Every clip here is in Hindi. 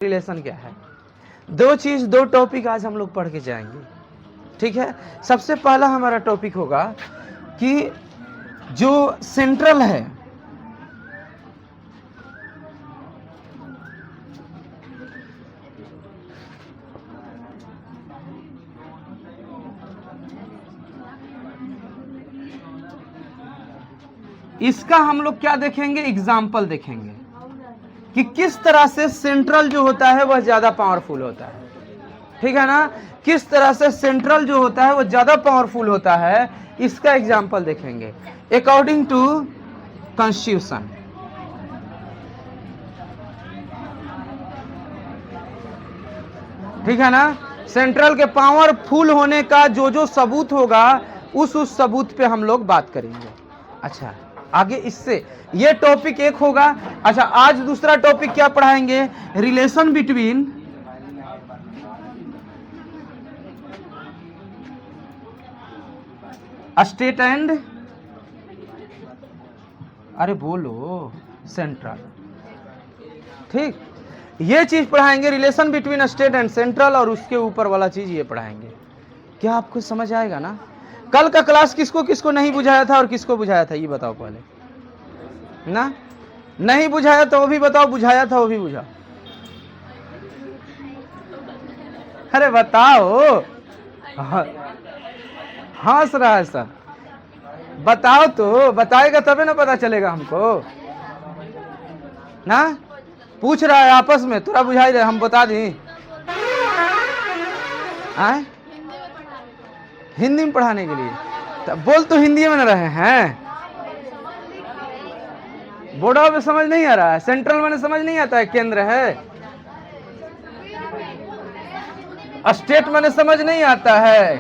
रिलेशन क्या है। दो टॉपिक आज हम लोग पढ़ के जाएंगे, ठीक है। सबसे पहला हमारा टॉपिक होगा कि जो सेंट्रल है, इसका हम लोग क्या देखेंगे, एग्जाम्पल देखेंगे कि किस तरह से सेंट्रल जो होता है वह ज्यादा पावरफुल होता है, ठीक है ना। किस तरह से सेंट्रल जो होता है वह ज्यादा पावरफुल होता है, इसका एग्जाम्पल देखेंगे अकॉर्डिंग टू कॉन्स्टिट्यूशन। ठीक है ना। सेंट्रल के पावरफुल होने का जो सबूत होगा उस सबूत पे हम लोग बात करेंगे। अच्छा, आगे इससे ये टॉपिक एक होगा। अच्छा, आज दूसरा टॉपिक क्या पढ़ाएंगे, रिलेशन बिटवीन स्टेट एंड, अरे बोलो, सेंट्रल। ठीक, ये चीज पढ़ाएंगे, relation between state and central, और उसके ऊपर वाला चीज ये पढ़ाएंगे। क्या आपको समझ आएगा ना। कल का क्लास किसको किसको नहीं बुझाया था और किसको बुझाया था, ये बताओ पहले ना। नहीं बुझाया तो वो भी बताओ, बुझाया था वो भी बुझाओ। अरे बताओ, हंस रहा है सर, बताओ तो, बताएगा तभी ना पता चलेगा हमको ना। पूछ रहा है आपस में, थोड़ा बुझाई रहे, हम बता दें। हिंदी में पढ़ाने के लिए तो बोल, तो हिंदी में न रहे हैं। बोर्डा में समझ नहीं आ रहा है, सेंट्रल में समझ नहीं आता है, केंद्र है। स्टेट में समझ नहीं आता है।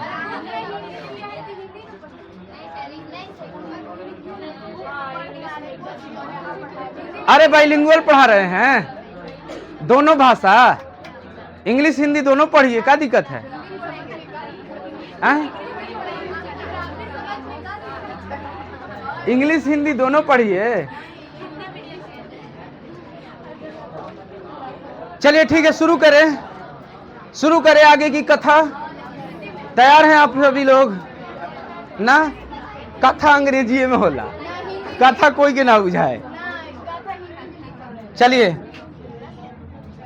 अरे बाइलिंगुअल पढ़ा रहे हैं, दोनों भाषा, इंग्लिश हिंदी दोनों पढ़िए, क्या दिक्कत है। इंग्लिश हिंदी दोनों पढ़िए। चलिए ठीक है, शुरू करें आगे की कथा। तैयार हैं आप सभी लोग ना। कथा अंग्रेजी में होला, कथा कोई के ना बुझाए। चलिए,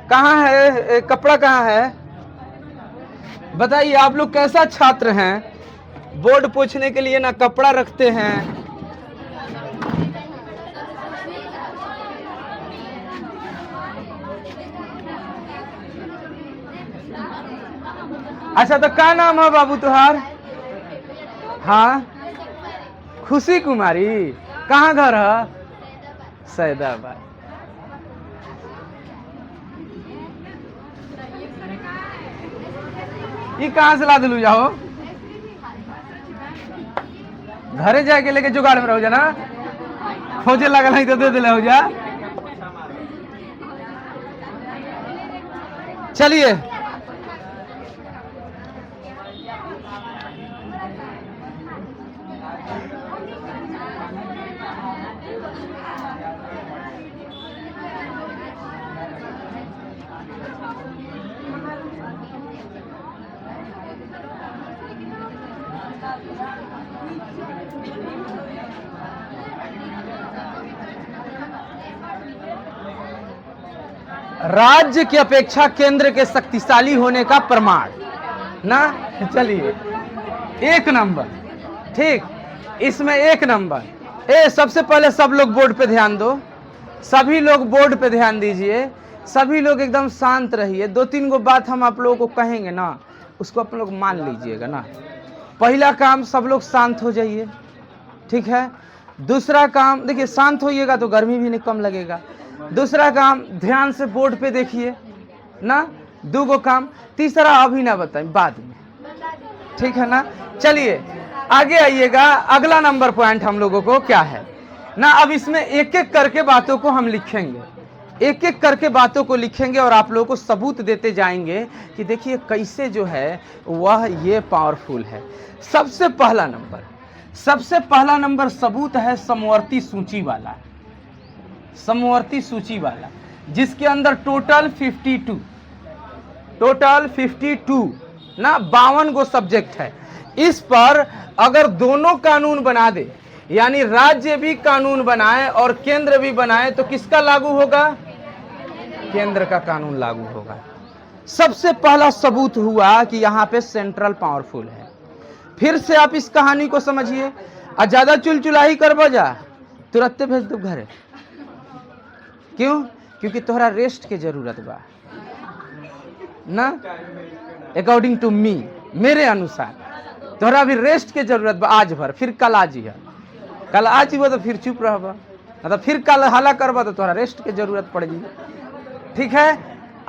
कहाँ है कपड़ा, कहाँ है बताइए। आप लोग कैसा छात्र हैं, बोर्ड पोंछने के लिए ना कपड़ा रखते हैं। अच्छा, तो क्या नाम है बाबू तुहार। हाँ, खुशी कुमारी। कहाँ घर है, सैदाबाद। ये कहाँ से ला दिलू, जाओ घरे जाके लेके जुगाड़ में रहो जा ना, खोजे लगल है तो दे दिले हो जा। चलिए, राज्य की अपेक्षा केंद्र के शक्तिशाली होने का प्रमाण ना। चलिए, एक नंबर, ठीक, इसमें एक नंबर। सबसे पहले सब लोग बोर्ड पे ध्यान दो, सभी लोग बोर्ड पे ध्यान दीजिए, सभी लोग एकदम शांत रहिए। 2-3 गो बात हम आप लोगों को कहेंगे ना, उसको आप लोग मान लीजिएगा ना। पहला काम, सब लोग शांत हो जाइए, ठीक है। दूसरा काम, देखिए शांत होइएगा तो गर्मी भी नहीं कम लगेगा। दूसरा काम, ध्यान से बोर्ड पे देखिए ना। 2 काम। तीसरा अभी ना बताएं, बाद में, ठीक है ना। चलिए आगे आइएगा। अगला नंबर पॉइंट हम लोगों को क्या है ना। अब इसमें एक एक करके बातों को हम लिखेंगे, एक एक करके बातों को लिखेंगे और आप लोगों को सबूत देते जाएंगे कि देखिए कैसे जो है वह ये पावरफुल है। सबसे पहला नंबर सबूत है समवर्ती सूची वाला, समवर्ती सूची वाला। जिसके अंदर टोटल 52 ना 52 गो सब्जेक्ट है। इस पर अगर दोनों कानून बना दे, यानी राज्य भी कानून बनाए और केंद्र भी बनाए, तो किसका लागू होगा? केंद्र का कानून लागू होगा। सबसे पहला सबूत हुआ कि यहां पे सेंट्रल पावरफुल है। फिर से आप इस कहानी को समझिए। और ज्यादा चुलचुलाही कर बजा तुरंत भेज दो घरे। क्यों? क्योंकि तोहरा रेस्ट के जरूरत बा ना, अकॉर्डिंग टू मी, मेरे अनुसार तोहरा भी रेस्ट के जरूरत बा आज भर। फिर कल आज ही कल आज ही तो फिर चुप रहबा, मतलब फिर कल हला करबा तो तोहरा रेस्ट के जरूरत पड़ जी। ठीक है,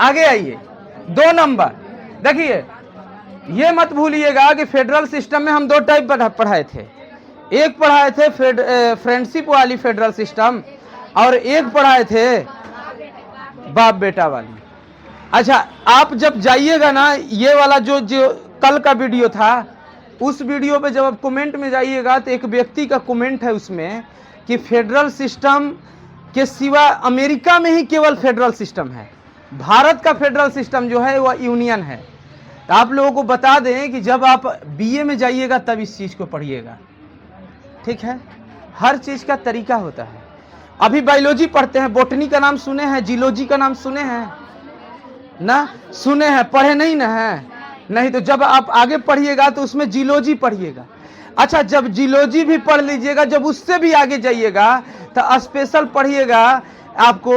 आगे आइए। 2 नंबर देखिए, ये मत भूलिएगा कि फेडरल सिस्टम में हम 2 टाइप पढ़ाए थे। एक पढ़ाए थे फ्रेंडशिप वाली फेडरल सिस्टम, और एक पढ़ाए थे बाप बेटा वाली। अच्छा, आप जब जाइएगा ना, ये वाला जो कल का वीडियो था, उस वीडियो पे जब आप कमेंट में जाइएगा तो एक व्यक्ति का कमेंट है उसमें कि फेडरल सिस्टम के सिवा अमेरिका में ही केवल फेडरल सिस्टम है, भारत का फेडरल सिस्टम जो है वह यूनियन है। तो आप लोगों को बता दें कि जब आप बीए में जाइएगा तब इस चीज को पढ़िएगा। ठीक है, हर चीज का तरीका होता है। अभी बायोलॉजी पढ़ते हैं, बोटनी का नाम सुने हैं, जियोलॉजी का नाम सुने हैं ना? सुने हैं, पढ़े नहीं ना है? नहीं तो जब आप आगे पढ़िएगा तो उसमें जियोलॉजी पढ़िएगा। अच्छा, जब जियोलॉजी भी पढ़ लीजिएगा, जब उससे भी आगे जाइएगा तो स्पेशल पढ़िएगा, आपको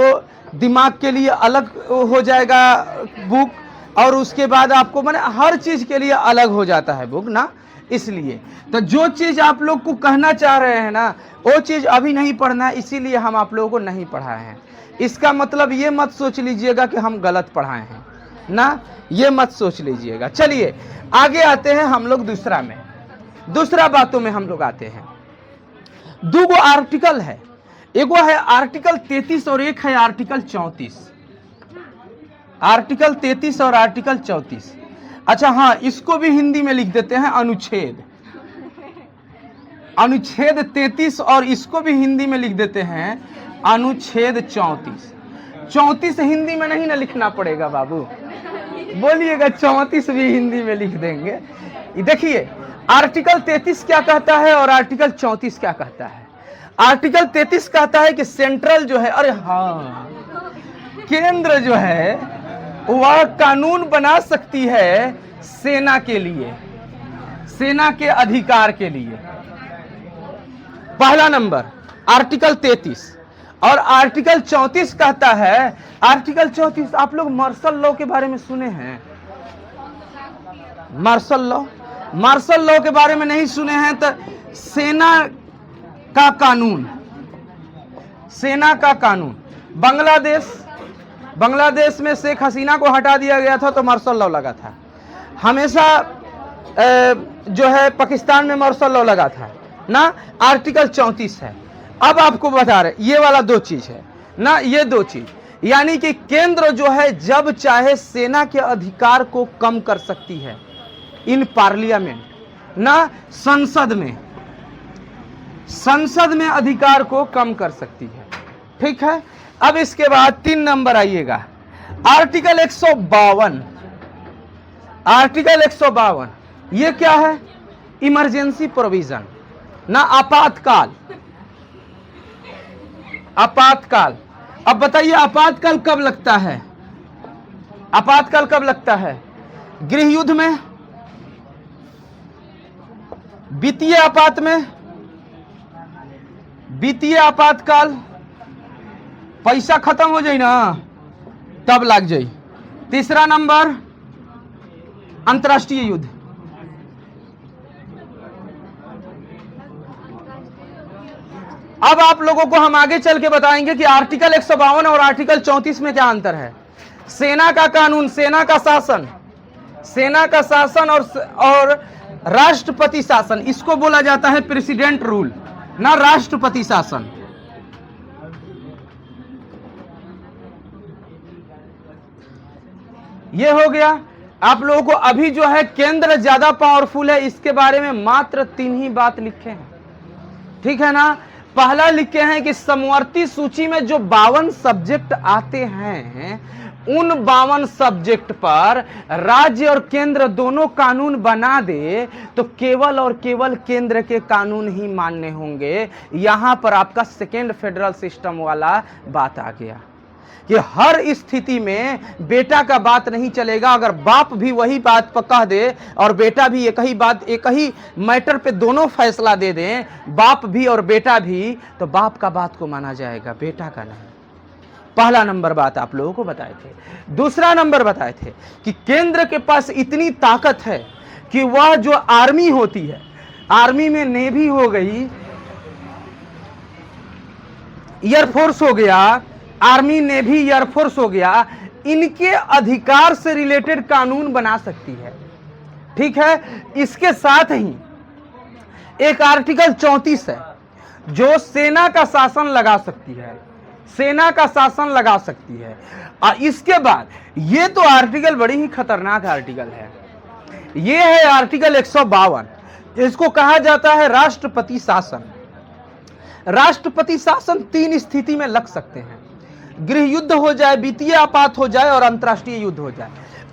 दिमाग के लिए अलग हो जाएगा बुक, और उसके बाद आपको माने हर चीज के लिए अलग हो जाता है बुक ना। इसलिए तो जो चीज आप लोग को कहना चाह रहे हैं ना, वो चीज अभी नहीं पढ़ना है, इसीलिए हम आप लोगों को नहीं पढ़ाए हैं। इसका मतलब ये मत सोच लीजिएगा कि हम गलत पढ़ाए हैं ना, ये मत सोच लीजिएगा। चलिए आगे आते हैं हम लोग दूसरा बातों में हम लोग आते हैं। 2 आर्टिकल है, एगो है आर्टिकल 33 और एक है आर्टिकल 34। आर्टिकल 33 और आर्टिकल 34। अच्छा हाँ, इसको भी हिंदी में लिख देते हैं अनुच्छेद 33, और इसको भी हिंदी में लिख देते हैं अनुच्छेद 34। 34 हिंदी में नहीं ना लिखना पड़ेगा बाबू, बोलिएगा 34 भी हिंदी में लिख देंगे। देखिए आर्टिकल 33 क्या कहता है और आर्टिकल 34 क्या कहता है। आर्टिकल 33 कहता है कि सेंट्रल जो है, अरे हाँ, केंद्र जो है वह कानून बना सकती है सेना के लिए, सेना के अधिकार के लिए। पहला नंबर आर्टिकल 33। और आर्टिकल 34 कहता है, आर्टिकल 34, आप लोग मार्शल लॉ के बारे में सुने हैं? मार्शल लॉ के बारे में नहीं सुने हैं तो सेना का कानून। बांग्लादेश में शेख हसीना को हटा दिया गया था तो मार्शल लॉ लगा था। हमेशा जो है पाकिस्तान में मार्शल लॉ लगा था ना। आर्टिकल 34 है। अब आपको बता रहे, ये वाला 2 चीज है ना, ये 2 चीज, यानी कि केंद्र जो है जब चाहे सेना के अधिकार को कम कर सकती है इन पार्लियामेंट ना, संसद में अधिकार को कम कर सकती है। ठीक है, अब इसके बाद 3 नंबर आइएगा, आर्टिकल 152। आर्टिकल 152 ये क्या है? इमरजेंसी प्रोविजन ना, आपातकाल। अब बताइए आपातकाल कब लगता है? आपातकाल कब लगता है? गृह युद्ध में, वित्तीय आपातकाल, पैसा खत्म हो जाए ना तब लग जाए। तीसरा नंबर अंतर्राष्ट्रीय युद्ध। अब आप लोगों को हम आगे चल के बताएंगे कि आर्टिकल 152 और आर्टिकल 34 में क्या अंतर है। सेना का कानून, सेना का शासन और राष्ट्रपति शासन, इसको बोला जाता है प्रेसिडेंट रूल ना, राष्ट्रपति शासन। ये हो गया। आप लोगों को अभी जो है केंद्र ज्यादा पावरफुल है, इसके बारे में मात्र 3 ही बात लिखे हैं। ठीक है ना। पहला लिखे हैं कि समवर्ती सूची में जो 52 सब्जेक्ट आते हैं उन 52 सब्जेक्ट पर राज्य और केंद्र दोनों कानून बना दे तो केवल और केवल केंद्र के कानून ही मान्य होंगे। यहां पर आपका सेकेंड फेडरल सिस्टम वाला बात आ गया कि हर स्थिति में बेटा का बात नहीं चलेगा। अगर बाप भी वही बात पर कह दे और बेटा भी एक ही मैटर पे दोनों फैसला दे दें, बाप भी और बेटा भी, तो बाप का बात को माना जाएगा, बेटा का नहीं। पहला नंबर बात आप लोगों को बताए थे। दूसरा नंबर बताए थे कि केंद्र के पास इतनी ताकत है कि वह जो आर्मी होती है, आर्मी में नेवी हो गई, एयरफोर्स हो गया, आर्मी नेवी एयरफोर्स हो गया, इनके अधिकार से रिलेटेड कानून बना सकती है। ठीक है, इसके साथ ही एक आर्टिकल 34 है जो सेना का शासन लगा सकती है, सेना का शासन लगा सकती है। और इसके बाद ये तो आर्टिकल बड़ी ही खतरनाक आर्टिकल है, ये है आर्टिकल 152। इसको कहा जाता है राष्ट्रपति शासन। राष्ट्रपति शासन 3 स्थिति में लग सकते हैं, गृह युद्ध हो जाए, वित्तीय आपात हो जाए और अंतर्राष्ट्रीय युद्ध हो जाए।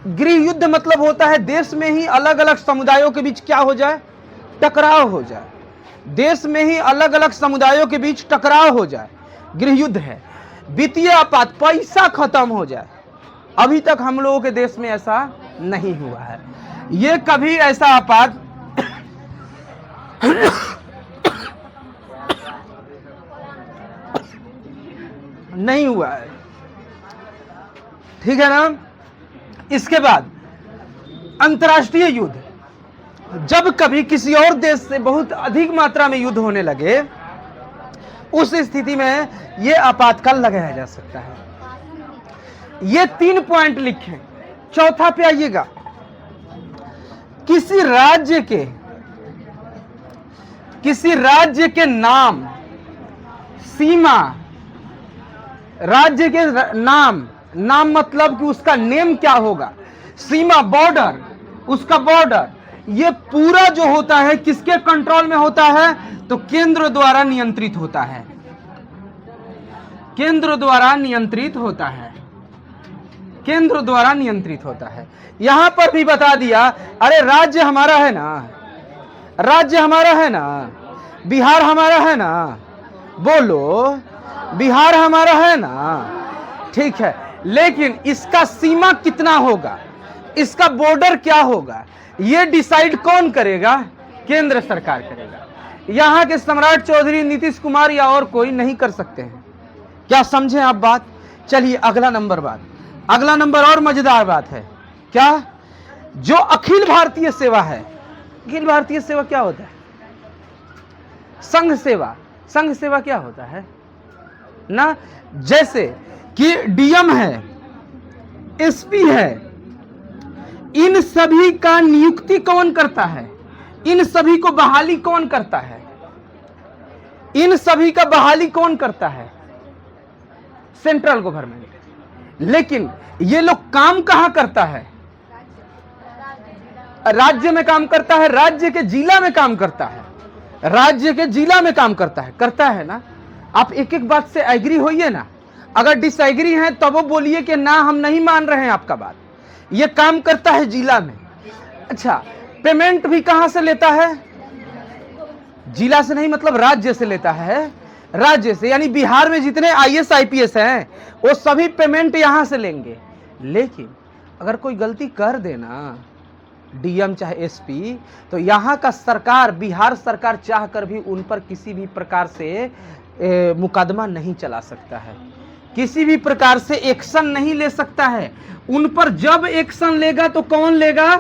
गृह युद्ध मतलब होता है देश में ही अलग अलग समुदायों के बीच क्या हो जाए, टकराव हो जाए, देश में ही अलग अलग समुदायों के बीच टकराव हो जाए, गृह युद्ध है। वित्तीय आपात, पैसा खत्म हो जाए। अभी तक हम लोगों के देश में ऐसा नहीं हुआ है, ये कभी ऐसा आपात नहीं हुआ है। ठीक है ना। इसके बाद अंतर्राष्ट्रीय युद्ध, जब कभी किसी और देश से बहुत अधिक मात्रा में युद्ध होने लगे, उस स्थिति में यह आपातकाल लगाया जा सकता है। ये 3 पॉइंट लिखे। चौथा पे आइएगा, किसी राज्य के नाम, सीमा, राज्य के नाम मतलब कि उसका नेम क्या होगा, सीमा, बॉर्डर, उसका बॉर्डर, ये पूरा जो होता है किसके कंट्रोल में होता है, तो केंद्र द्वारा नियंत्रित होता है, केंद्र द्वारा नियंत्रित होता है, केंद्र द्वारा नियंत्रित होता है। यहां पर भी बता दिया, अरे राज्य हमारा है ना, राज्य हमारा है ना, बिहार हमारा है ना, बोलो बिहार हमारा है ना। ठीक है, लेकिन इसका सीमा कितना होगा, इसका बॉर्डर क्या होगा, यह डिसाइड कौन करेगा, केंद्र सरकार करेगा। यहां के सम्राट चौधरी नीतीश कुमार या और कोई नहीं कर सकते हैं। क्या समझे आप बात। चलिए अगला नंबर बात, अगला नंबर और मजेदार बात है क्या, जो अखिल भारतीय सेवा है। अखिल भारतीय सेवा क्या होता है, संघ सेवा। संघ सेवा क्या होता है ना, जैसे कि डीएम है, एसपी है, इन सभी का नियुक्ति कौन करता है, इन सभी को बहाली कौन करता है, इन सभी का बहाली कौन करता है, सेंट्रल गवर्नमेंट। लेकिन ये लोग काम कहां करता है, राज्य में काम करता है, राज्य के जिला में काम करता है, राज्य के जिला में काम करता है ना। आप एक एक बात से एग्री होइए ना, अगर डिसएग्री हैं तब वो बोलिए कि ना हम नहीं मान रहे हैं आपका बात। ये काम करता है जिला में। अच्छा, पेमेंट भी कहां से लेता है, जिला से नहीं, मतलब राज्य से लेता है, राज्य से। यानी बिहार में जितने आईएएस आईपीएस हैं वो सभी पेमेंट यहां से लेंगे। लेकिन अगर कोई गलती कर देना, डीएम चाहे एसपी, तो यहाँ का सरकार, बिहार सरकार चाह कर भी उन पर किसी भी प्रकार से मुकदमा नहीं चला सकता है, किसी भी प्रकार से एक्शन नहीं ले सकता है उन पर। जब एक्शन लेगा तो कौन लेगा,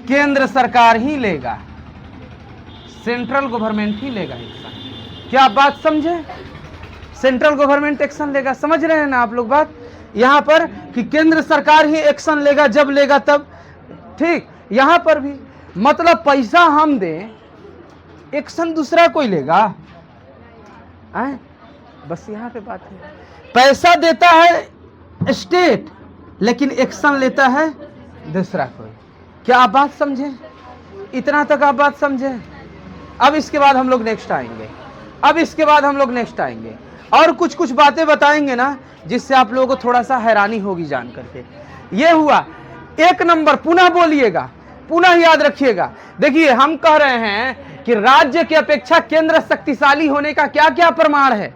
केंद्र सरकार ही लेगा, सेंट्रल गवर्नमेंट ही लेगा एक्शन। क्या बात समझे, सेंट्रल गवर्नमेंट एक्शन लेगा। समझ रहे हैं ना आप लोग बात यहां पर, कि केंद्र सरकार ही एक्शन लेगा, जब लेगा तब। ठीक, यहां पर भी मतलब पैसा हम दें, एक्शन दूसरा कोई लेगा, बस यहां पे बात है। पैसा देता है स्टेट, लेकिन एक्शन लेता है दूसरा कोई। क्या आप बात समझे, इतना तक आप बात समझे। अब इसके बाद हम लोग नेक्स्ट आएंगे। अब इसके बाद हम लोग नेक्स्ट आएंगे और कुछ कुछ बातें बताएंगे ना, जिससे आप लोगों को थोड़ा सा हैरानी होगी जान करके। ये हुआ 1 नंबर, पुनः बोलिएगा, पुनः याद रखिएगा। देखिए हम कह रहे हैं कि राज्य की अपेक्षा केंद्र शक्तिशाली होने का क्या क्या प्रमाण है,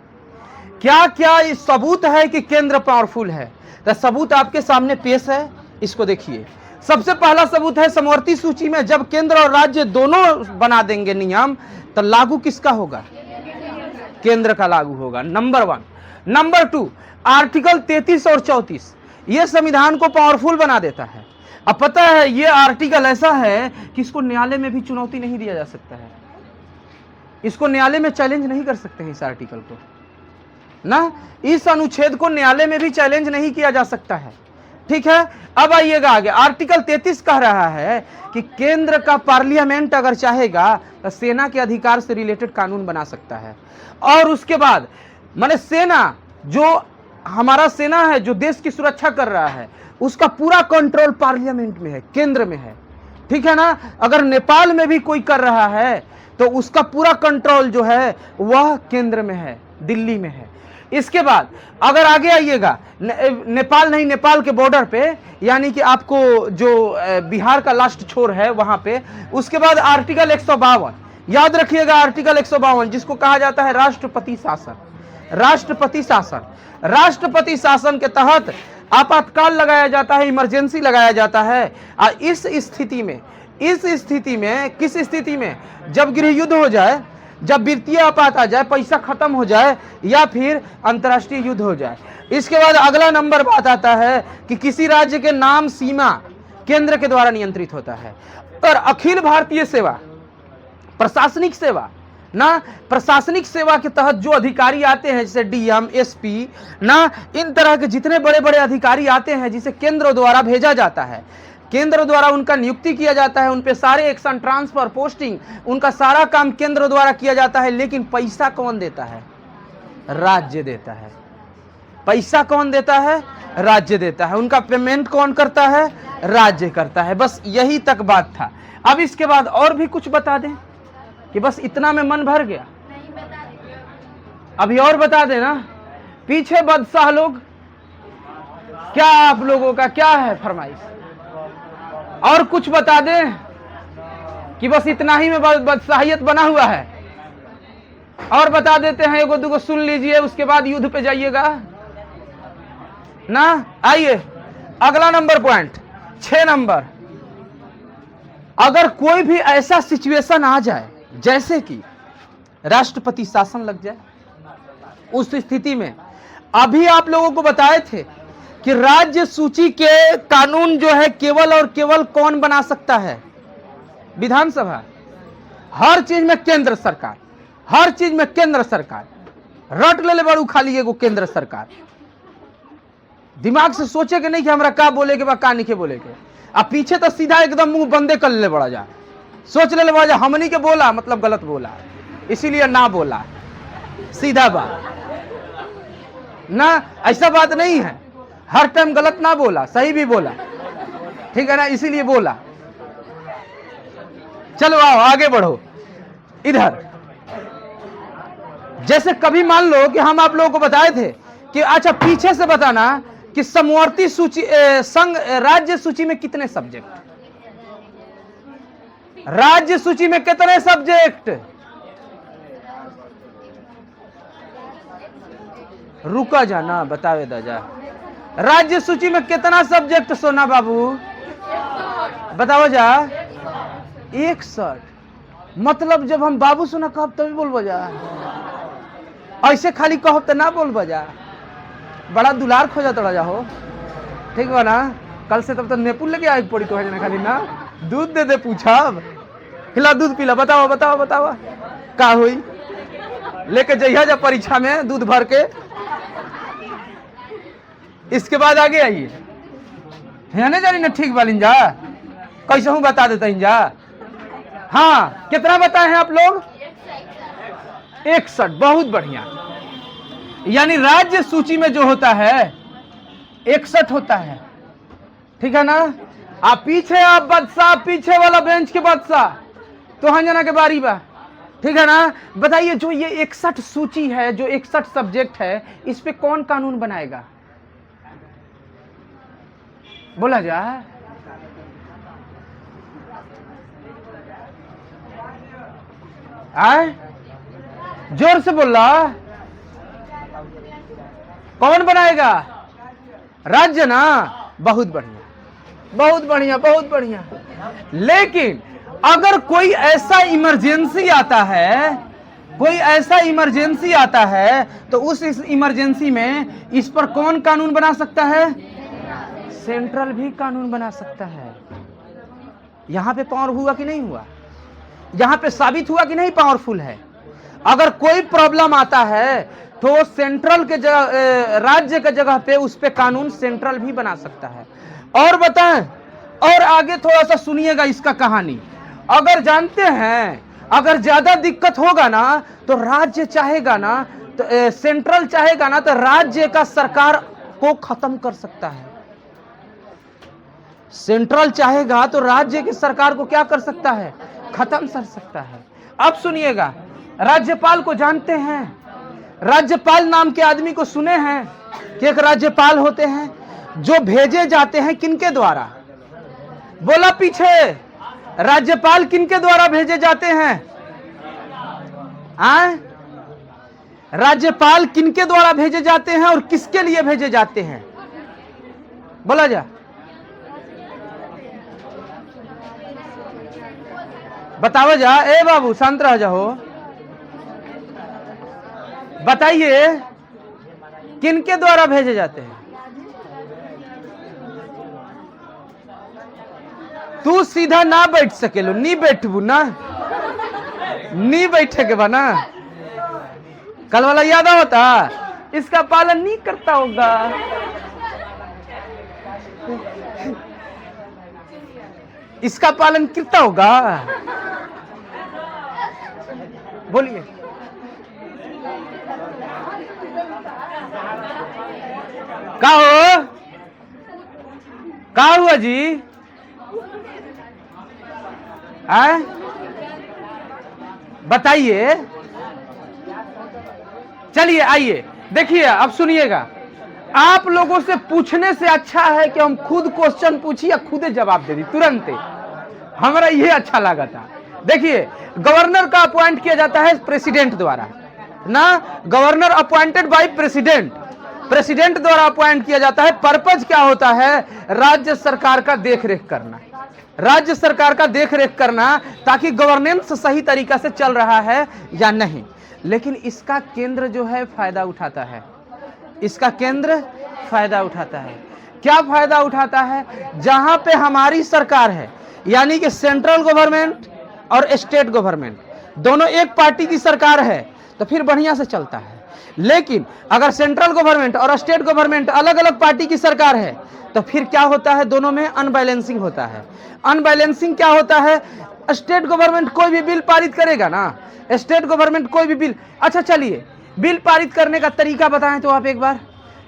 क्या क्या सबूत है कि केंद्र पावरफुल है। तो सबूत आपके सामने पेश है, इसको देखिए। सबसे पहला सबूत है समवर्ती सूची में जब केंद्र और राज्य दोनों बना देंगे नियम, तो लागू किसका होगा? केंद्र का लागू होगा, नंबर 1। नंबर 2, आर्टिकल 33 और 34 ये संविधान को पावरफुल बना देता है। अब पता है ये आर्टिकल ऐसा है कि इसको न्यायालय में भी चुनौती नहीं दिया जा सकता है, इसको न्यायालय में चैलेंज नहीं कर सकते हैं इस आर्टिकल को ना, इस अनुच्छेद को न्यायालय में भी चैलेंज नहीं किया जा सकता है। ठीक है, अब आइएगा आगे। आर्टिकल 33 कह रहा है कि केंद्र का पार्लियामेंट अगर चाहेगा तो सेना के अधिकार से रिलेटेड कानून बना सकता है। और उसके बाद माने सेना, जो हमारा सेना है जो देश की सुरक्षा कर रहा है, उसका पूरा कंट्रोल पार्लियामेंट में है, केंद्र में है। ठीक है ना, अगर नेपाल में भी कोई कर रहा है तो उसका पूरा कंट्रोल जो है वह केंद्र में है, दिल्ली में है। इसके बाद अगर आगे आइएगा, नेपाल नहीं, नेपाल के बॉर्डर पे, यानी कि आपको जो बिहार का लास्ट छोर है वहां पे। उसके बाद आर्टिकल 152 याद रखिएगा, आर्टिकल 152 जिसको कहा जाता है राष्ट्रपति शासन। राष्ट्रपति शासन, राष्ट्रपति शासन के तहत आपातकाल लगाया जाता है, इमरजेंसी लगाया जाता है। इस स्थिति में किस स्थिति में? जब गृह युद्ध हो जाए, जब वित्तीय आपात आ जाए, पैसा खत्म हो जाए, या फिर अंतर्राष्ट्रीय युद्ध हो जाए। इसके बाद अगला नंबर बात आता है कि किसी राज्य के नाम सीमा केंद्र के द्वारा नियंत्रित होता है। और अखिल भारतीय सेवा, प्रशासनिक सेवा ना, प्रशासनिक सेवा के तहत जो अधिकारी आते हैं जैसे डीएम, एसपी ना, इन तरह के जितने बड़े बड़े अधिकारी आते हैं जिसे केंद्र द्वारा भेजा जाता है, केंद्र द्वारा उनका नियुक्ति किया जाता है, उन पे सारे एक्शन, ट्रांसफर, पोस्टिंग, उनका सारा काम केंद्र द्वारा किया जाता है। लेकिन पैसा कौन देता है? राज्य देता है। पैसा कौन देता है? राज्य देता है। उनका पेमेंट कौन करता है? राज्य करता है। बस यही तक बात था। अब इसके बाद और भी कुछ बता दें कि बस इतना में मन भर गया? अभी और बता देना। पीछे बादशाह लोग, क्या आप लोगों का क्या है फरमाइश? और कुछ बता दें कि बस इतना ही में बादशाहियत बना हुआ है? और बता देते हैं, एगो दुगो सुन लीजिए, उसके बाद युद्ध पे जाइएगा ना। आइए अगला नंबर पॉइंट, 6 नंबर। अगर कोई भी ऐसा सिचुएशन आ जाए जैसे कि राष्ट्रपति शासन लग जाए, उस स्थिति में अभी आप लोगों को बताए थे कि राज्य सूची के कानून जो है केवल और केवल कौन बना सकता है? विधानसभा। हर चीज में केंद्र सरकार, हर चीज में केंद्र सरकार। रट ले बड़ू खाली एगो केंद्र सरकार। दिमाग से सोचे कि नहीं कि हमरा का बोले के बा, का नहीं के बोले के। अब पीछे तो सीधा एकदम मुंह बंदे कर ले बड़ा जा, सोच ले बड़ा जा हमनी के बोला मतलब गलत बोला, इसीलिए ना बोला। सीधा बात ना, ऐसा बात नहीं है। हर टाइम गलत ना बोला, सही भी बोला, ठीक है ना, इसीलिए बोला। चलो आओ आगे बढ़ो। इधर जैसे कभी मान लो कि हम आप लोगों को बताए थे कि अच्छा पीछे से बताना कि समवर्ती सूची संघ राज्य सूची में कितने सब्जेक्ट, राज्य सूची में कितने सब्जेक्ट? रुका जाना, बतावे दाजा। राज्य सूची में कितना सब्जेक्ट सोना बाबू बताओ जा? 61। मतलब जब हम बाबू सुना कहब तभी बोल बजा, ऐसे खाली कहब तो ना बोल बजा। बड़ा दुलार खोजा तोड़ा जा हो, ठीक बा ना? कल से तब तो नेपुल लेके आए पड़ी तो है खाली ना। दूध दे दे, पूछा खिला, दूध पिला, बताओ बताओ बताओ का हुई? लेके जइहा जा परीक्षा में दूध भर के। इसके बाद आगे आइए, है ना जानी ना, ठीक बालिन जा, कैसे हूं बता देता इंजा। हाँ कितना बताए हैं आप लोग? 61। बहुत बढ़िया। यानी राज्य सूची में जो होता है 61 होता है, ठीक है ना। आप पीछे, आप बादशाह, पीछे वाला बेंच के बादशाह, तो हाँ जना के बारी बा। ठीक है ना। बताइए जो ये 61 सूची है, जो 61 सब्जेक्ट है, इस पे कौन कानून बनाएगा? बोला जाए। आए जोर से बोल रहा, कौन बनाएगा? राज्य ना। बहुत बढ़िया, बहुत बढ़िया, बहुत बढ़िया। लेकिन अगर कोई ऐसा इमरजेंसी आता है, कोई ऐसा इमरजेंसी आता है, तो उस इमरजेंसी में इस पर कौन कानून बना सकता है? सेंट्रल भी कानून बना सकता है। यहां पे पावर हुआ कि नहीं हुआ? यहां पे साबित हुआ कि नहीं पावरफुल है? अगर कोई प्रॉब्लम आता है तो सेंट्रल के जगह, राज्य के जगह पे उस पे कानून सेंट्रल भी बना सकता है। और बताएं, और आगे थोड़ा सा सुनिएगा इसका कहानी। अगर जानते हैं, अगर ज्यादा दिक्कत होगा ना तो राज्य चाहेगा ना, तो सेंट्रल चाहेगा ना तो राज्य का सरकार को खत्म कर सकता है। सेंट्रल चाहेगा तो राज्य की सरकार को क्या कर सकता है? खत्म कर सकता है। अब सुनिएगा, राज्यपाल को जानते हैं? राज्यपाल नाम के आदमी को सुने हैं कि एक राज्यपाल होते हैं जो भेजे जाते हैं किनके द्वारा? बोला पीछे, राज्यपाल किनके द्वारा भेजे जाते हैं? राज्यपाल किनके द्वारा भेजे जाते हैं और किसके लिए भेजे जाते हैं? बोला जा। बताओ जा। ए बाबू शांत रह जाओ, बताइए किनके द्वारा भेजे जाते हैं? तू सीधा ना बैठ सकेलो, नी बैठबू ना, नी बैठे के बना। कल वाला याद होता, इसका पालन नहीं करता होगा। इसका पालन करता होगा। बोलिए। क्या हो, क्या हुआ जी? बताइए। चलिए आइए देखिए, अब सुनिएगा। आप लोगों से पूछने से अच्छा है कि हम खुद क्वेश्चन पूछिए, खुद जवाब दे दी तुरंत। हमारा ये अच्छा लगा था। देखिए, गवर्नर का अपॉइंट किया जाता है प्रेसिडेंट द्वारा ना। Governor appointed by president, president द्वारा अपॉइंट किया जाता है। पर्पज क्या होता है? राज्य सरकार का देखरेख करना, राज्य सरकार का देखरेख करना, ताकि गवर्नेंस सही तरीका से चल रहा है या नहीं। लेकिन इसका केंद्र जो है फायदा उठाता है, इसका केंद्र फायदा उठाता है। क्या फायदा उठाता है? जहां पे हमारी सरकार है, यानी कि सेंट्रल गवर्नमेंट और स्टेट गवर्नमेंट दोनों एक पार्टी की सरकार है, तो फिर बढ़िया से चलता है। लेकिन अगर सेंट्रल गवर्नमेंट और स्टेट गवर्नमेंट अलग अलग पार्टी की सरकार है, तो फिर क्या होता है? दोनों में अनबैलेंसिंग होता है। अनबैलेंसिंग क्या होता है? स्टेट गवर्नमेंट कोई भी बिल पारित करेगा ना, स्टेट गवर्नमेंट कोई भी बिल। अच्छा चलिए, बिल पारित करने का तरीका बताएं तो आप एक बार।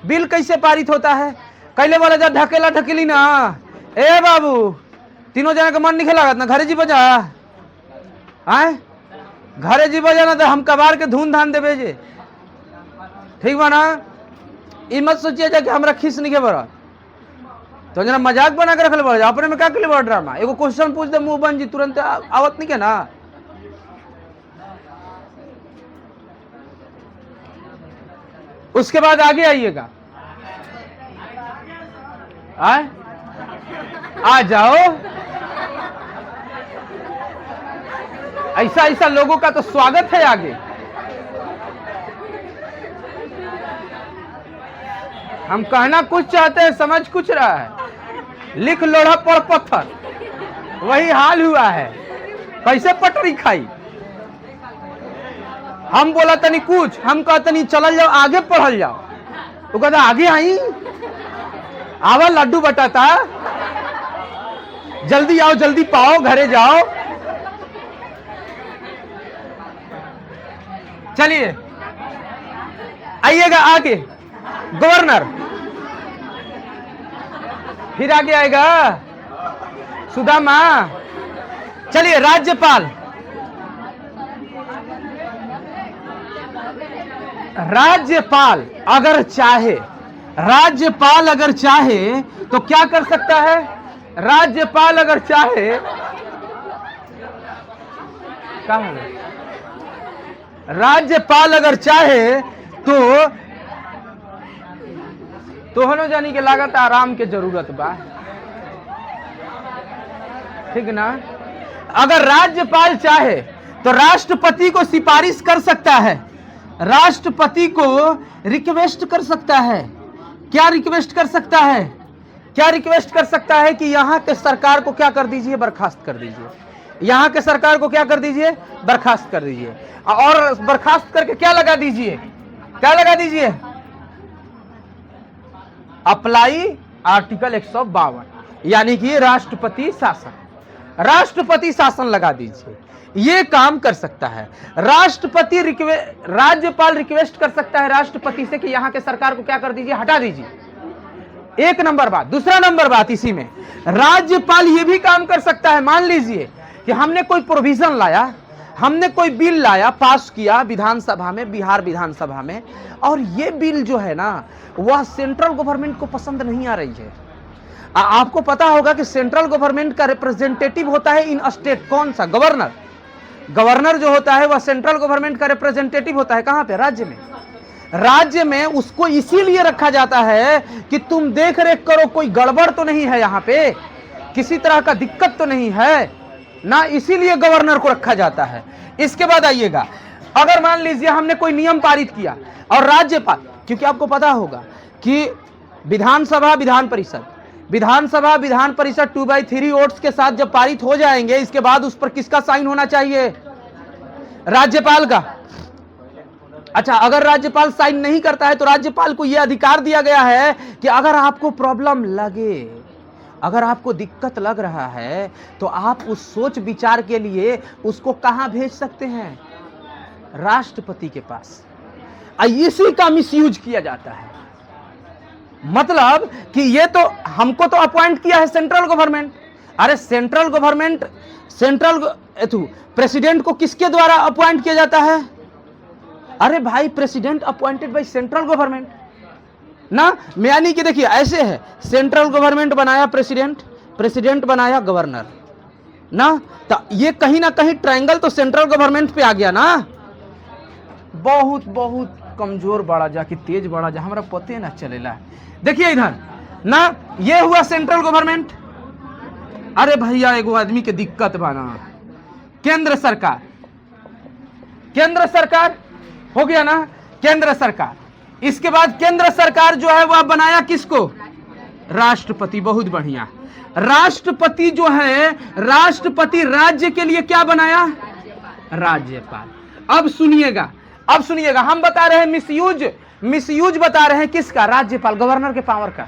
बिल कैसे पारित होता है? कैले बोला जा, ढकेला ढकेली ना। ए बाबू, तीनों जना का मन नहीं लागत ना, घरे जी बजा। आए घरे जी बजा ना तो हम कबार के धून धान दे भेजे, ठीक बा ना। ई मत सोचिए जा कि हमरा खीस नहीं के बड़ा, तो जना मजाक बना के रखले बड़ा। अपने में क्या के लिए बड़ा ड्रामा? एगो क्वेश्चन पूछ दे, मुंह बन जी, तुरंत आवत नहीं के ना। उसके बाद आगे आइएगा, आ जाओ। ऐसा ऐसा लोगों का तो स्वागत है आगे। हम कहना कुछ चाहते हैं, समझ कुछ रहा है। लिख लोढ़ा पड़ पत्थर, वही हाल हुआ है। कैसे पटरी खाई? हम बोला तनी कुछ, हम कहते नहीं चल जाओ आगे पढ़ल जाओ, तो कहता आगे आई आवा लड्डू बटाता, जल्दी आओ जल्दी पाओ, घरे जाओ। चलिए आइएगा आगे, गवर्नर, फिर आगे आएगा सुदामा। चलिए राज्यपाल, राज्यपाल अगर चाहे, राज्यपाल अगर चाहे तो क्या कर सकता है? राज्यपाल अगर चाहे, कहां है? राज्यपाल अगर चाहे तो होनो जानी के लागत आराम के जरूरत बा, ठीक ना? अगर राज्यपाल चाहे तो राष्ट्रपति को सिफारिश कर सकता है, राष्ट्रपति को रिक्वेस्ट कर सकता है। क्या रिक्वेस्ट कर सकता है? क्या रिक्वेस्ट कर सकता है कि यहां के सरकार को क्या कर दीजिए? बर्खास्त कर दीजिए। यहां के सरकार को क्या कर दीजिए? बर्खास्त कर दीजिए। और बर्खास्त करके क्या लगा दीजिए? क्या लगा दीजिए? अप्लाई आर्टिकल 152, यानी कि राष्ट्रपति शासन, राष्ट्रपति शासन लगा दीजिए। ये काम कर सकता है राष्ट्रपति। राज्यपाल रिक्वेस्ट कर सकता है राष्ट्रपति से कि यहां के सरकार को क्या कर दीजिए? हटा दीजिए। एक नंबर बात। दूसरा नंबर बात, इसी में राज्यपाल ये भी काम कर सकता है, मान लीजिए कि हमने कोई प्रोविजन लाया, हमने कोई बिल लाया, पास किया विधानसभा में, बिहार विधानसभा में, और ये बिल जो है ना वह सेंट्रल गवर्नमेंट को पसंद नहीं आ रही है। आपको पता होगा कि सेंट्रल गवर्नमेंट का रिप्रेजेंटेटिव होता है इन स्टेट, कौन सा? गवर्नर। गवर्नर जो होता है वह सेंट्रल गवर्नमेंट का रिप्रेजेंटेटिव होता है। कहां पे? राज्य में। राज्य में उसको इसीलिए रखा जाता है कि तुम देख रेख करो, कोई गड़बड़ तो नहीं है यहां पे, किसी तरह का दिक्कत तो नहीं है ना, इसीलिए गवर्नर को रखा जाता है। इसके बाद आइएगा, अगर मान लीजिए हमने कोई नियम पारित किया और राज्यपाल, क्योंकि आपको पता होगा कि विधानसभा विधान परिषद 2/3 वोट्स के साथ जब पारित हो जाएंगे, इसके बाद उस पर किसका साइन होना चाहिए? राज्यपाल का। अच्छा, अगर राज्यपाल साइन नहीं करता है तो राज्यपाल को यह अधिकार दिया गया है कि अगर आपको प्रॉब्लम लगे, अगर आपको दिक्कत लग रहा है, तो आप उस सोच विचार के लिए उसको कहां भेज सकते हैं? राष्ट्रपति के पास। इसी का मिसयूज किया जाता है। मतलब कि ये तो हमको तो अपॉइंट किया है सेंट्रल गवर्नमेंट। अरे सेंट्रल गवर्नमेंट, प्रेसिडेंट को किसके द्वारा अपॉइंट किया जाता है? अरे भाई, president appointed by central government ना। यानी कि देखिए ऐसे है, सेंट्रल गवर्नमेंट बनाया प्रेसिडेंट, प्रेसिडेंट बनाया गवर्नर ना, तो ये कहीं ना कहीं ट्रायंगल तो सेंट्रल गवर्नमेंट पे आ गया ना। बहुत बहुत कमजोर बड़ा जा कि तेज बड़ा जा, हमारा पते ना चलेला। देखिए इधर ना, ये हुआ सेंट्रल गवर्नमेंट। अरे भैया, एगो आदमी के दिक्कत बना, केंद्र सरकार, केंद्र सरकार हो गया ना, केंद्र सरकार। इसके बाद केंद्र सरकार जो है वह बनाया किसको? राष्ट्रपति। बहुत बढ़िया। राष्ट्रपति जो है, राष्ट्रपति राज्य के लिए क्या बनाया? राज्यपाल। अब सुनिएगा, अब सुनिएगा, हम बता रहे हैं मिसयूज बता रहे हैं किसका? राज्यपाल, गवर्नर के पावर का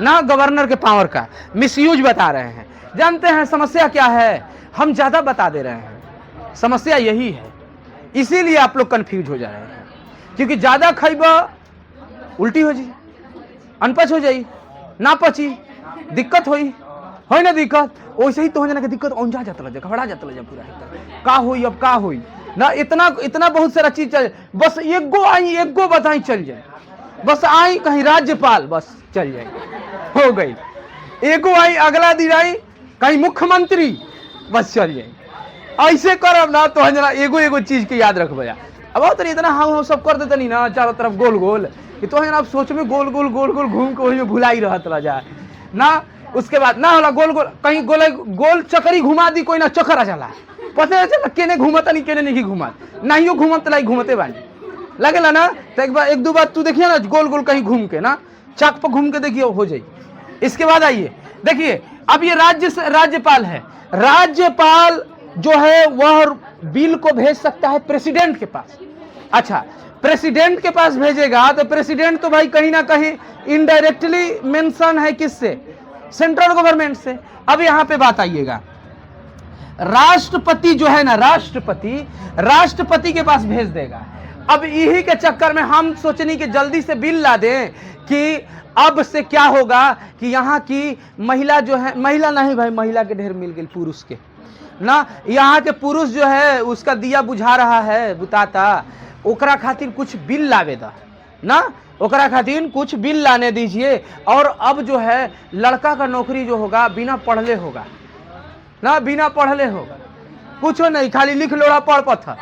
ना, गवर्नर के पावर का मिसयूज बता रहे हैं। जानते हैं समस्या क्या है? हम ज्यादा बता दे रहे हैं, समस्या यही है। इसीलिए आप लोग कंफ्यूज हो जा रहे हैं, क्योंकि ज्यादा खाइबा उल्टी हो जी, अनपच हो जाई, ना पची, दिक्कत होई ना दिक्कत, वैसे ही तो हो जाना कि दिक्कत औंजा जाता लजा, घबरा जाता लजा पूरा, का होई अब का होई ना। इतना बहुत सारा चीज चल, बस एगो बताई चल जाए, बस आई कहीं राज्यपाल, बस चल जाए, हो गई। एगो आई, अगला दिन आई कहीं मुख्यमंत्री, बस चल जाए। ऐसे करब ना तो जना एगो चीज के याद रखबे। अब तो इतना हम सब कर देते नहीं ना, चारों तरफ गोल गोल, कि तो आप सोच में गोल गोल घूम के वही में भुलाई रहत रह जा ना। उसके बाद ना होला गोल गोल, कहीं गोल चक्री घुमा दी कोई ना, चक्कर आ जाला, पता नहीं चला केने घूमता नहीं, केने नहीं घूमत, नहीं घूमत लाई घूमते बानी लगेला ना। तो एक दो बार तू देखिए ना, गोल गोल कहीं घूम के ना, चक पर घूम के देखिए हो जाए। इसके बाद आइए देखिए, अब ये राज्यपाल है। राज्यपाल जो है वह बिल को भेज सकता है प्रेसिडेंट के पास। अच्छा, प्रेसिडेंट के पास भेजेगा तो प्रेसिडेंट तो भाई कहीं ना कहीं इनडायरेक्टली मेंशन है किससे? सेंट्रल गवर्नमेंट से। अब यहां पे बात आइएगा, राष्ट्रपति जो है ना, राष्ट्रपति के पास भेज देगा। अब यही के चक्कर में हम सोचनी कि जल्दी से बिल ला दें कि अब से क्या होगा कि यहाँ की महिला जो है, महिला नहीं भाई, महिला के ढेर मिल गई, पुरुष के ना, यहाँ के पुरुष जो है उसका दिया बुझा रहा है, बुताता ओकरा खातिर कुछ बिल लावे दा ना, ओकरा खातिर कुछ बिल लाने दीजिए। और अब जो है लड़का का नौकरी जो होगा बिना पढ़ले होगा ना, बिना पढ़ले होगा, कुछ नहीं, खाली लिख लोड़ा पढ़ पत्थर,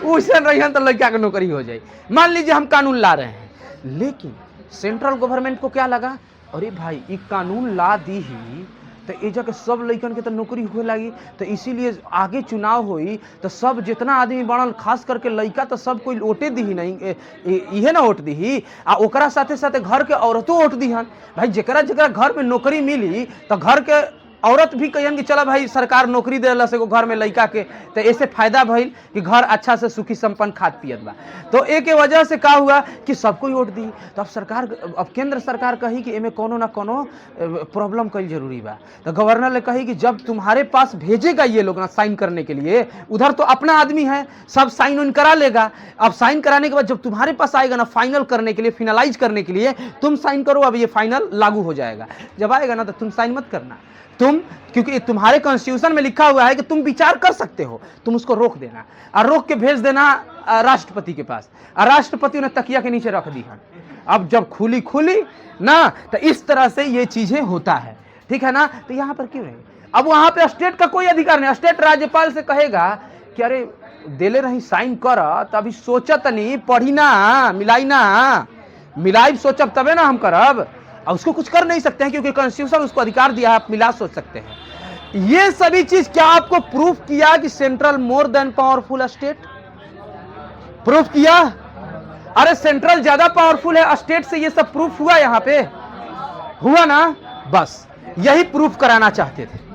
उससे रही तो लड़का की नौकरी हो जाए। मान लीजिए हम कानून ला रहे हैं, लेकिन सेंट्रल गवर्नमेंट को क्या लगा, अरे भाई ये कानून ला दी ही तो एजा के सब लड़कन के तो नौकरी होए लगी, तो इसीलिए आगे चुनाव होई तो सब जितना आदमी बनल, खास करके लड़का तो सब कोई वोटे दी ही नहीं, इहे ना वोट दी ही, आ ओकरा साथे साथे घर के औरतों वोट दी हन। भाई जकरा जकरा घर में नौकरी मिली तो घर के औरत भी कहियन कि चला भाई सरकार नौकरी दे से घर में लड़का के, तो ऐसे फायदा भइल कि घर अच्छा से सुखी संपन्न खाद पियत बा। तो एक के वजह से का हुआ कि सबको वोट दी। तो अब सरकार, अब केंद्र सरकार कही कि एमे कोनो ना कोनो प्रॉब्लम कईल जरूरी बा। तो गवर्नर ने कही कि जब तुम्हारे पास भेजेगा ये लोग ना साइन करने के लिए, उधर तो अपना आदमी है, सब साइन उन करा लेगा। अब साइन कराने के बाद जब तुम्हारे पास आएगा ना फाइनल करने के लिए, फिनलाइज करने के लिए, तुम साइन करो, अब ये फाइनल लागू हो जाएगा। जब आएगा ना तो तुम साइन मत करना, तुम, क्योंकि तुम्हारे कॉन्स्टिट्यूशन में लिखा हुआ है कि तुम विचार कर सकते हो, तुम उसको रोक देना और रोक के भेज देना राष्ट्रपति के पास, और राष्ट्रपति ने तकिया के नीचे रख दी है। अब जब खुली ना, तो इस तरह से ये चीजें होता है, ठीक है ना। तो यहाँ पर क्यों नहीं, अब वहां पे स्टेट का कोई अधिकार नहीं। स्टेट राज्यपाल से कहेगा कि अरे देले रही साइन कर, तभी सोचत नहीं, पढ़ी ना, मिलाई ना, मिलाई सोचब तबे ना हम करब, और उसको कुछ कर नहीं सकते हैं क्योंकि कॉन्स्टिट्यूशन उसको अधिकार दिया है, आप मिला सोच सकते हैं। ये सभी चीज क्या आपको प्रूफ किया कि central more than powerful state? Proof किया? अरे सेंट्रल ज्यादा पावरफुल है स्टेट से, ये सब प्रूफ हुआ, यहां पे हुआ ना। बस यही प्रूफ कराना चाहते थे।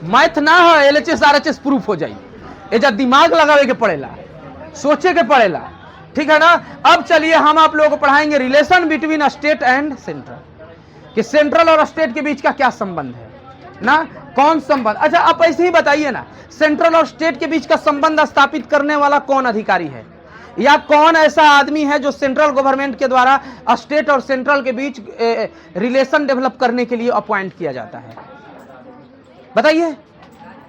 मैथ ना हो, एलएचएस आरएचएस प्रूफ हो जाए, एजा दिमाग लगावे के पड़ेला, सोचे के पड़ेला, ठीक है ना। अब चलिए हम आप लोगों को पढ़ाएंगे relation between state and central, कि सेंट्रल और स्टेट के बीच का क्या संबंध है ना, कौन संबंध। अच्छा आप ऐसे ही बताइए ना, सेंट्रल और स्टेट के बीच का संबंध स्थापित करने वाला कौन अधिकारी है, या कौन ऐसा आदमी है जो सेंट्रल गवर्नमेंट के द्वारा स्टेट और सेंट्रल के बीच रिलेशन डेवलप करने के लिए अपॉइंट किया जाता है, बताइए।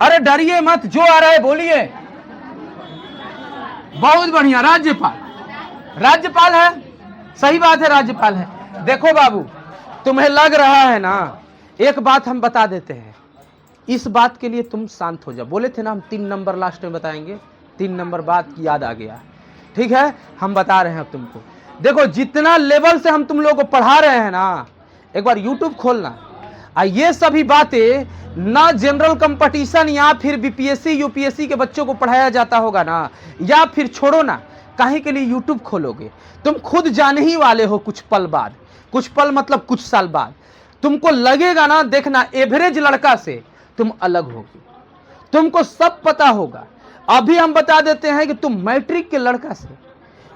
अरे डरिए मत, जो आ रहा है बोलिए। बहुत बढ़िया, राज्यपाल। राज्यपाल है, सही बात है, राज्यपाल है। देखो बाबू, तुम्हें लग रहा है ना, एक बात हम बता देते हैं, इस बात के लिए तुम शांत हो जाओ। बोले थे ना हम 3 नंबर लास्ट में बताएंगे, 3 नंबर बात याद आ गया, ठीक है, हम बता रहे हैं अब तुमको। देखो जितना लेवल से हम तुम लोगों को पढ़ा रहे हैं ना, एक बार यूट्यूब खोलना, ये सभी बातें ना जनरल कंपटीशन या फिर बीपीएससी यूपीएससी के बच्चों को पढ़ाया जाता होगा ना, या फिर छोड़ो ना, काहे के लिए यूट्यूब खोलोगे, तुम खुद जाने ही वाले हो। कुछ पल बाद, कुछ पल मतलब कुछ साल बाद तुमको लगेगा ना, देखना एवरेज लड़का से तुम अलग होगी, तुमको सब पता होगा। अभी हम बता देते हैं कि तुम मैट्रिक के लड़का से,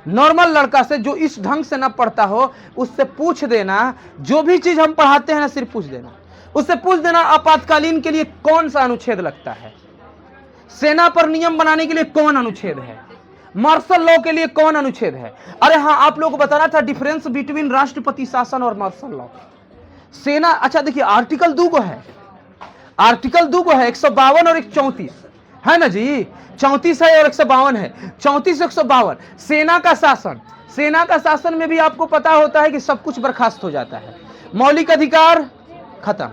नॉर्मल लड़का से जो इस ढंग से ना पढ़ता हो, उससे पूछ देना, जो भी चीज हम पढ़ाते हैं ना सिर्फ पूछ देना, उससे पूछ देना आपातकालीन के लिए कौन सा अनुच्छेद लगता है, सेना पर नियम बनाने के लिए कौन अनुच्छेद है, मार्शल लॉ के लिए कौन अनुच्छेद है। अरे हाँ, आप लोगों को बताना था डिफरेंस बिटवीन राष्ट्रपति शासन और मार्शल लॉ। सेना, अच्छा देखिए आर्टिकल 2 को है, आर्टिकल 2 को है, 152 और 134 है ना जी, 34 है और 152 है, 34 152। सेना का शासन, सेना का शासन में भी आपको पता होता है कि सब कुछ बर्खास्त हो जाता है, मौलिक अधिकार खत्म,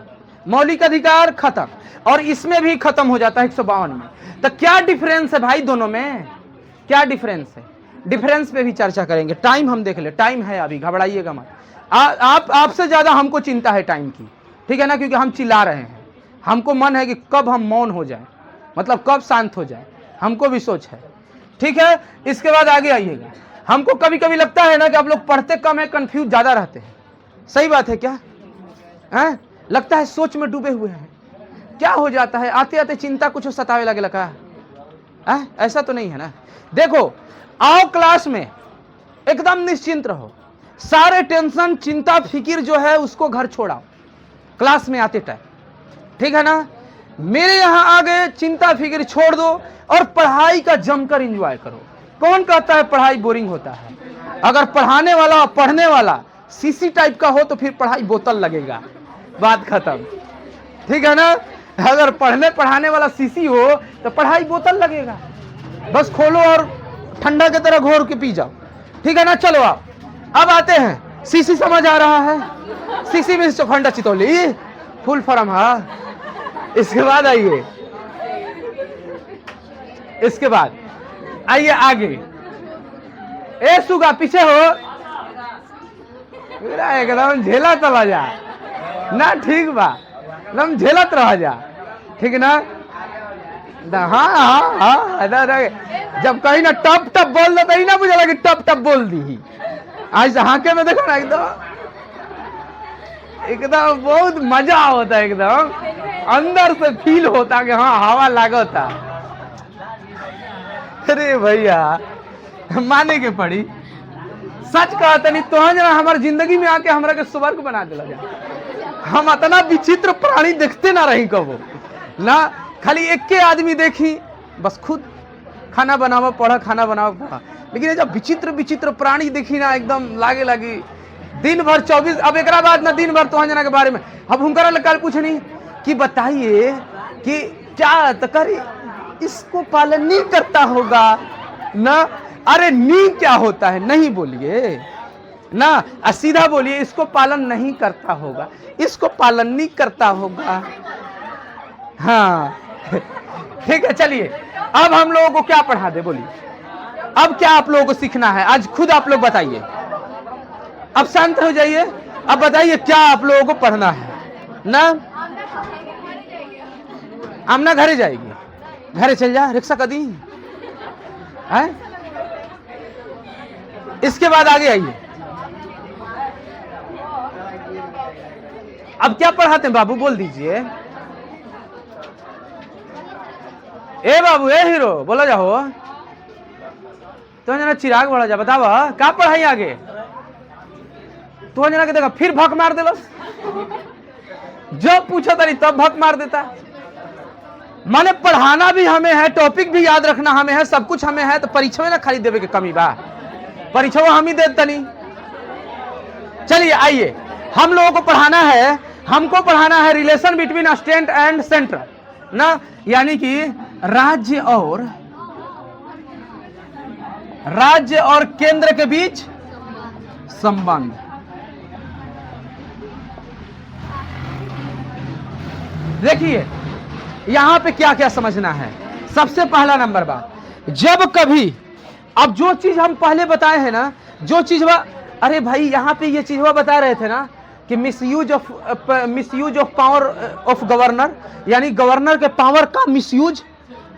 मौलिक अधिकार खत्म, और इसमें भी खत्म हो जाता है 152 में। तो क्या डिफरेंस है भाई दोनों में, क्या डिफरेंस है, डिफरेंस पे भी चर्चा करेंगे। टाइम हम देख ले, टाइम है अभी, घबराइएगा मत। आपसे ज्यादा हमको चिंता है टाइम की, ठीक है ना, क्योंकि हम चिल्ला रहे हैं, हमको मन है कि कब हम मौन हो जाए, मतलब कब शांत हो जाए, हमको भी सोच है, ठीक है। इसके बाद आगे आइएगा। हमको कभी कभी लगता है ना कि आप लोग पढ़ते कम है, कंफ्यूज ज्यादा रहते हैं, सही बात है क्या है? लगता है सोच में डूबे हुए हैं, क्या हो जाता है, आते आते चिंता कुछ सतावे लगे लगा, ऐसा तो नहीं है ना। देखो आओ क्लास में एकदम निश्चिंत रहो, सारे टेंशन चिंता फिकिर जो है उसको घर छोड़ाओ क्लास में आते टाइम, ठीक है ना। मेरे यहां आ गए, चिंता फिकिर छोड़ दो और पढ़ाई का जमकर एंजॉय करो। कौन कहता है पढ़ाई बोरिंग होता है? अगर पढ़ाने वाला पढ़ने वाला सीसी टाइप का हो तो फिर पढ़ाई बोतल लगेगा, बात खत्म, ठीक है ना। अगर पढ़ने पढ़ाने वाला सीसी हो तो पढ़ाई बोतल लगेगा, बस खोलो और ठंडा की तरह घोर के पी जाओ, ठीक है ना। चलो आप अब आते हैं, सीसी समझ आ रहा है, सीसी में चौखंडा चितौली फुल फॉर्म। हाँ, इसके बाद आइए, इसके बाद आइए आगे। ए सुगा पीछे हो, एकदम झेलत रह जा ना, ठीक बा, एकदम झेलत रह जा, ठीक ना। हाँ हाँ हाँ, जब कहीं ना टप टप बोल दो तो ही ना मुझे लगे टप टप बोल दी। आज हाके में देखो ना, एकदम एकदम बहुत मजा होता है, एकदम अंदर से फील होता कि हाँ हवा लागता। अरे भैया माने के पड़ी, सच कहता नहीं तो जना हमारी जिंदगी में आके हमरा के स्वर्ग बना दिला जा। हम इतना विचित्र प्राणी देखते ना रही कबो ना, खाली एक के आदमी देखी बस, खुद खाना बनावा पड़ा, खाना बनावा पड़ा, लेकिन जब विचित्र विचित्र प्राणी देखी ना, एकदम लागे लगी दिन भर 24। अब एक बाद ना दिन भर तो जना के बारे में अब हुनकरा कल पूछनी कि बताइए कि क्या तकरी इसको पालन नहीं करता होगा ना। अरे नी क्या होता है, नहीं बोलिए ना, सीधा बोलिए इसको पालन नहीं करता होगा, इसको पालन नहीं करता होगा। हाँ ठीक है, चलिए अब हम लोगों को क्या पढ़ा दे, बोलिए अब क्या आप लोगों को सीखना है आज, खुद आप लोग बताइए। अब शांत हो जाइए, अब बताइए क्या आप लोगों को पढ़ना है ना। आमना घरे जाएगी, घरे चल जा, रिक्शा कदी है। इसके बाद आगे आइए, अब क्या पढ़ाते हैं बाबू, बोल दीजिए। ए बाबू, ए हीरो, बोला जाओ तो जना चिराग बड़ा जा, बतावा क्या पढ़ाई आगे। तो जना के देखा फिर भक मार देलो, जब पूछा था नहीं तब भक मार देता। माने पढ़ाना भी हमें है, टॉपिक भी याद रखना हमें है, सब कुछ हमें है, तो परीक्षा में ना खाली देवे के कमी बा, परीक्षा हम ही देता नहीं। चलिए आइए, हम लोगों को पढ़ाना है, हमको पढ़ाना है relation between state and central ना, यानी कि राज्य और केंद्र के बीच संबंध। देखिए यहां पे क्या क्या समझना है। सबसे पहला नंबर बात, जब कभी, अब जो चीज हम पहले बताए हैं ना, जो चीज अरे भाई यहां पे ये चीज बता रहे थे ना कि misuse of power of governor, यानी गवर्नर के पावर का मिसयूज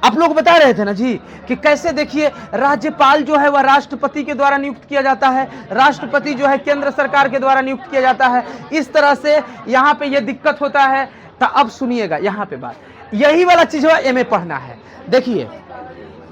आप लोग बता रहे थे ना जी, कि कैसे देखिए राज्यपाल जो है वह राष्ट्रपति के द्वारा नियुक्त किया जाता है, राष्ट्रपति जो है केंद्र सरकार के द्वारा नियुक्त किया जाता है। इस तरह से यहाँ पे ये दिक्कत होता है। तो अब सुनिएगा यहाँ पे बात, यही वाला चीज एमए पढ़ना है। देखिए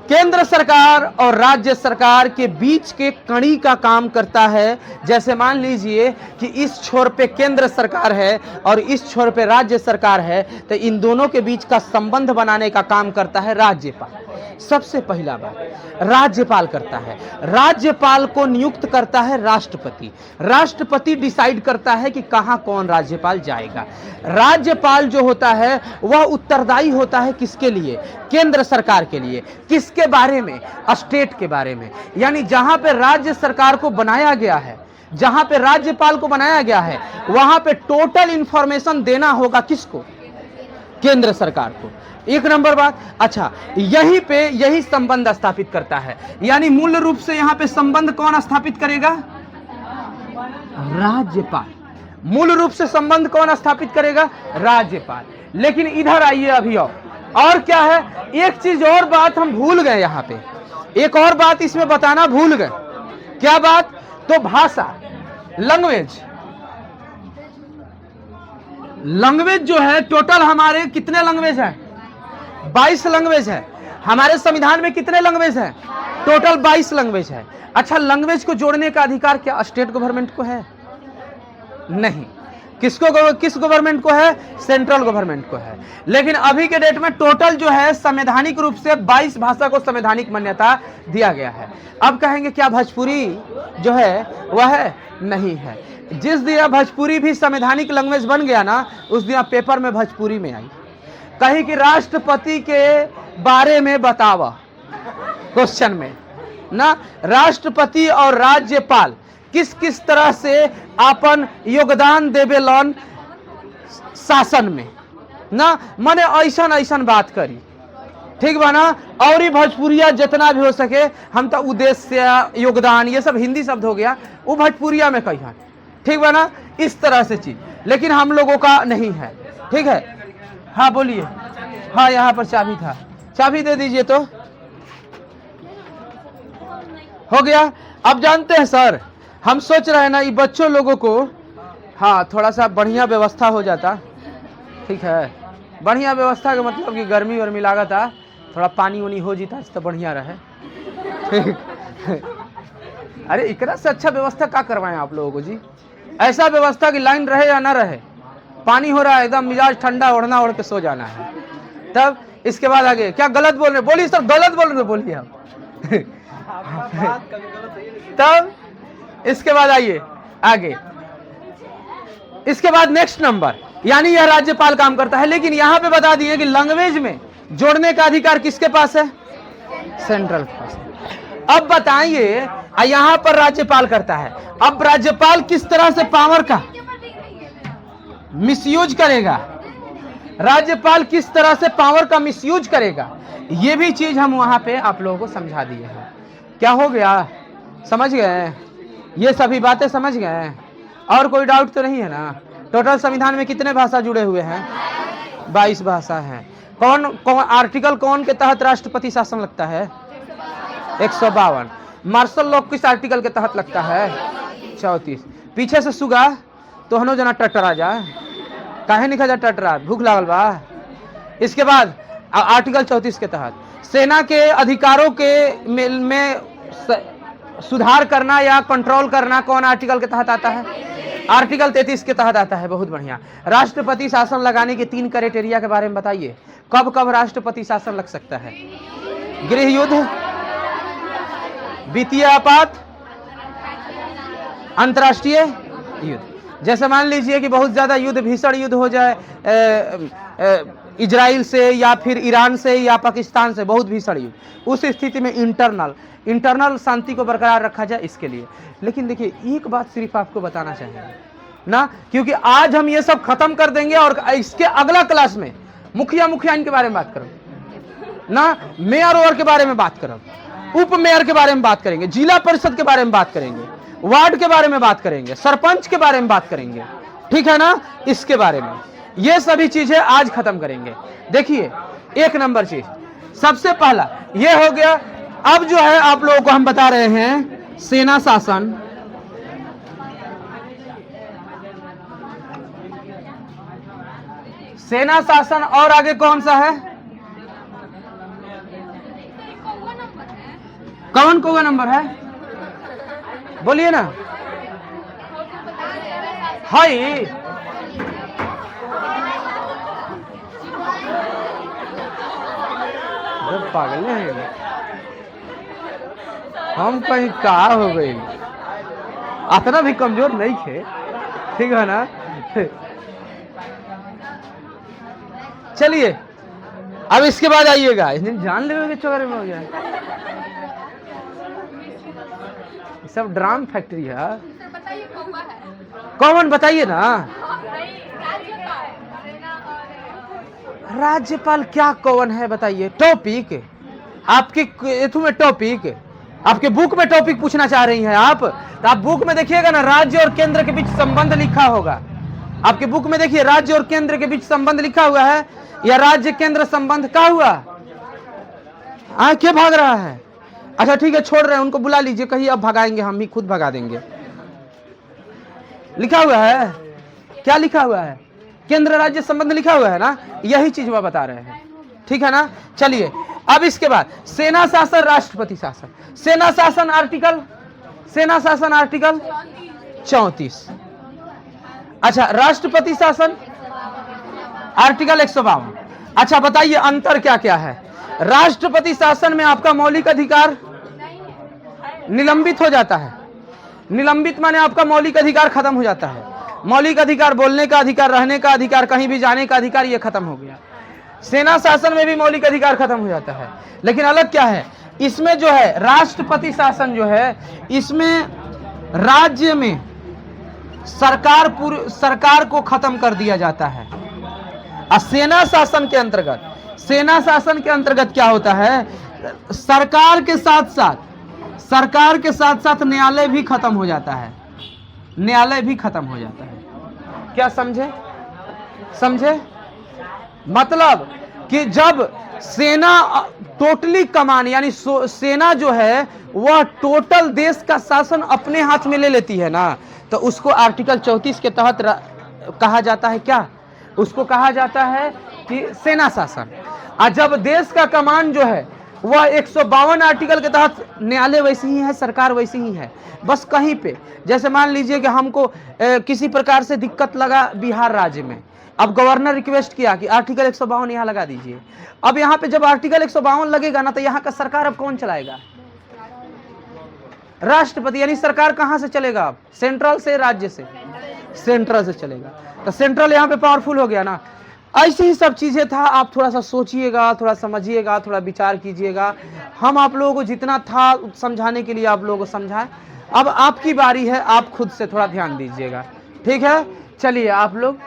केंद्र सरकार और राज्य सरकार के बीच के कड़ी का काम करता है। जैसे मान लीजिए कि इस छोर पे केंद्र सरकार है और इस छोर पे राज्य सरकार है, तो इन दोनों के बीच का संबंध बनाने का काम करता है राज्यपाल। सबसे पहला बात राज्यपाल करता है, राज्यपाल को नियुक्त करता है राष्ट्रपति, राष्ट्रपति डिसाइड करता है कि कहां कौन राज्यपाल जाएगा। राज्यपाल जो होता है वह उत्तरदायी होता है किसके लिए, केंद्र सरकार के लिए। किसके बारे में, स्टेट के बारे में, यानी जहां पे राज्य सरकार को बनाया गया है, जहां पे राज्यपाल को बनाया गया है, वहां पे टोटल इंफॉर्मेशन देना होगा किसको, केंद्र सरकार को। एक नंबर बात। अच्छा, यहीं पे यही संबंध स्थापित करता है, यानी मूल रूप से यहां पे संबंध कौन स्थापित करेगा, राज्यपाल। मूल रूप से संबंध कौन स्थापित करेगा, राज्यपाल। लेकिन इधर आइए अभी, और क्या है, एक चीज और बात हम भूल गए यहां पे, एक और बात इसमें बताना भूल गए। क्या बात, तो भाषा, लैंग्वेज। लैंग्वेज जो है टोटल हमारे कितने लैंग्वेज है, 22 लैंग्वेज है। हमारे संविधान में कितने लैंग्वेज है, टोटल 22 लैंग्वेज है। अच्छा, लैंग्वेज को जोड़ने का अधिकार क्या स्टेट गवर्नमेंट को है, नहीं। किसको, किस गवर्नमेंट को है, सेंट्रल गवर्नमेंट को है। लेकिन अभी के डेट में टोटल जो है संवैधानिक रूप से 22 भाषा को संवैधानिक मान्यता दिया गया है। अब कहेंगे क्या भोजपुरी जो है वह है, नहीं है। जिस दिन भोजपुरी भी संवैधानिक लैंग्वेज बन गया ना, उस दिन पेपर में भोजपुरी में आई, कहीं कि राष्ट्रपति के बारे में बतावा क्वेश्चन में, ना राष्ट्रपति और राज्यपाल किस किस तरह से अपन योगदान देवेलन शासन में ना, माने ऐसन ऐसन बात करी, ठीक बा ना। और ही भोजपुरिया जितना भी हो सके हम तो उद्देश्य योगदान ये सब हिंदी शब्द हो गया, वो भोजपुरिया में कही, ठीक बा ना, इस तरह से चीज, लेकिन हम लोगों का नहीं है, ठीक है। हाँ बोलिए। हाँ यहाँ पर चाबी था, चाबी दे दीजिए तो हो गया। अब जानते हैं सर, हम सोच रहे हैं ना ये बच्चों लोगों को, हाँ थोड़ा सा बढ़िया व्यवस्था हो जाता, ठीक है। बढ़िया व्यवस्था का मतलब कि गर्मी वर्मी लगा था, थोड़ा पानी वानी हो जीता तो बढ़िया रहे, ठीक। अरे इतना से अच्छा व्यवस्था क्या करवाएं आप लोगों को जी। ऐसा व्यवस्था कि लाइन रहे या ना रहे, पानी हो रहा है एकदम मिजाज ठंडा, ओढ़ना ओढ़ के सो जाना है। तब इसके बाद आगे क्या गलत बोल रहे, बोलिए सर गलत बोल रहे, बोलिए आप। तब इसके बाद आइए आगे, इसके बाद नेक्स्ट नंबर, यानी यह राज्यपाल काम करता है। लेकिन यहां पे बता दिए कि लैंग्वेज में जोड़ने का अधिकार किसके पास है? सेंट्रल के पास है। अब बताइए यहां पर राज्यपाल करता है, अब राज्यपाल किस तरह से पावर का मिसयूज करेगा, राज्यपाल किस तरह से पावर का मिसयूज करेगा, ये भी चीज हम वहां पे आप लोगों को समझा दिए हैं। क्या हो गया, समझ गए? ये सभी बातें समझ गए? और कोई डाउट तो नहीं है ना? टोटल संविधान में कितने भाषा जुड़े हुए हैं? 22 भाषा हैं। कौन कौन आर्टिकल कौन के तहत राष्ट्रपति शासन लगता है? 152। मार्शल लॉ किस आर्टिकल के तहत लगता है? 34। पीछे से सुगा तो हनो जना टटरा जाए, काहे निकल जा टटरा, भूख लागल बा। इसके बाद आर्टिकल 34 के तहत सेना के अधिकारों के में सुधार करना या कंट्रोल करना कौन आर्टिकल के तहत आता है? आर्टिकल 33 के तहत आता है। बहुत बढ़िया। राष्ट्रपति शासन लगाने के 3 क्राइटेरिया के बारे में बताइए, कब कब राष्ट्रपति शासन लग सकता है? गृह युद्ध, वित्तीय आपात, अंतर्राष्ट्रीय युद्ध। जैसे मान लीजिए कि बहुत ज्यादा युद्ध, भीषण युद्ध हो जाए इजराइल से या फिर ईरान से या पाकिस्तान से, बहुत भीषण युद्ध, उस स्थिति में इंटरनल शांति को बरकरार रखा जाए, इसके लिए। लेकिन देखिए एक बात सिर्फ आपको बताना चाहिए ना, क्योंकि आज हम ये सब खत्म कर देंगे और इसके अगला क्लास में मुखिया इनके बारे में बात करें ना, मेयर ओवर के बारे में बात करें, उप मेयर के बारे में बात करेंगे, जिला परिषद के बारे में बात करेंगे, वार्ड के बारे में बात करेंगे, सरपंच के बारे में बात करेंगे, ठीक है ना। इसके बारे में ये सभी चीजें आज खत्म करेंगे। देखिए एक नंबर चीज, सबसे पहला ये हो गया। अब जो है आप लोगों को हम बता रहे हैं सेना शासन, सेना शासन और आगे कौन सा है? कौन नंबर है? बोलिए ना। हाय पागल है हम, कहीं का हो गई, इतना भी कमजोर नहीं थे, ठीक है ना। चलिए अब इसके बाद आइएगा, जान ले चौरे में हो गया, सब ड्राम फैक्ट्री है। कौन बताइए ना। राज्यपाल क्या कौन है बताइए? टॉपिक आपके में टॉपिक, आपके बुक में टॉपिक पूछना चाह रही हैं आप, तो आप बुक में देखिएगा ना, राज्य और केंद्र के बीच संबंध लिखा होगा। आपके बुक में देखिए राज्य और केंद्र के बीच संबंध लिखा हुआ है, या राज्य केंद्र संबंध का हुआ? क्या भाग रहा है? अच्छा ठीक है, छोड़ रहे हैं उनको, बुला लीजिए, कहीं अब भगाएंगे, हम ही खुद भगा देंगे। लिखा हुआ है, क्या लिखा हुआ है? केंद्र राज्य संबंध लिखा हुआ है ना, यही चीज मैं बता रहे हैं, ठीक है ना। चलिए अब इसके बाद सेना शासन, राष्ट्रपति शासन। सेना शासन आर्टिकल 34। अच्छा राष्ट्रपति शासन आर्टिकल 152। अच्छा बताइए अंतर क्या क्या है? राष्ट्रपति शासन में आपका मौलिक अधिकार निलंबित हो जाता है। निलंबित माने आपका मौलिक अधिकार खत्म हो जाता है। मौलिक अधिकार, बोलने का अधिकार, रहने का अधिकार, कहीं भी जाने का अधिकार, ये खत्म हो गया। सेना शासन में भी मौलिक अधिकार खत्म हो जाता है, लेकिन अलग क्या है? इसमें जो है राष्ट्रपति शासन जो है, इसमें राज्य में सरकार को खत्म कर दिया जाता है। और सेना शासन के अंतर्गत क्या होता है, सरकार के साथ साथ न्यायालय भी खत्म हो जाता है। क्या समझे? मतलब कि जब सेना टोटली कमान, यानी सेना जो है वह टोटल देश का शासन अपने हाथ में ले लेती है ना, तो उसको आर्टिकल 34 के तहत कहा जाता है क्या? उसको कहा जाता है कि सेना शासन। और जब देश का कमान जो है वह 152 आर्टिकल के तहत, न्यायालय वैसी ही है, सरकार वैसी ही है, बस कहीं पे जैसे मान लीजिए कि हमको किसी प्रकार से दिक्कत लगा बिहार राज्य में, अब गवर्नर रिक्वेस्ट किया कि आर्टिकल 152 यहाँ लगा दीजिए। अब यहाँ पे जब आर्टिकल 152 लगेगा ना, तो यहाँ का सरकार अब कौन चलाएगा? राष्ट्रपति। यानी सरकार कहां से चलेगा? अब सेंट्रल से, राज्य से? सेंट्रल से चलेगा। तो सेंट्रल यहाँ पे पावरफुल हो गया ना। ऐसी ही सब चीजें था। आप थोड़ा सा सोचिएगा, थोड़ा समझिएगा, थोड़ा विचार कीजिएगा। हम आप लोगों को जितना था समझाने के लिए आप लोगों को समझाएं। अब आपकी बारी है, आप खुद से थोड़ा ध्यान दीजिएगा, ठीक है? चलिए आप लोग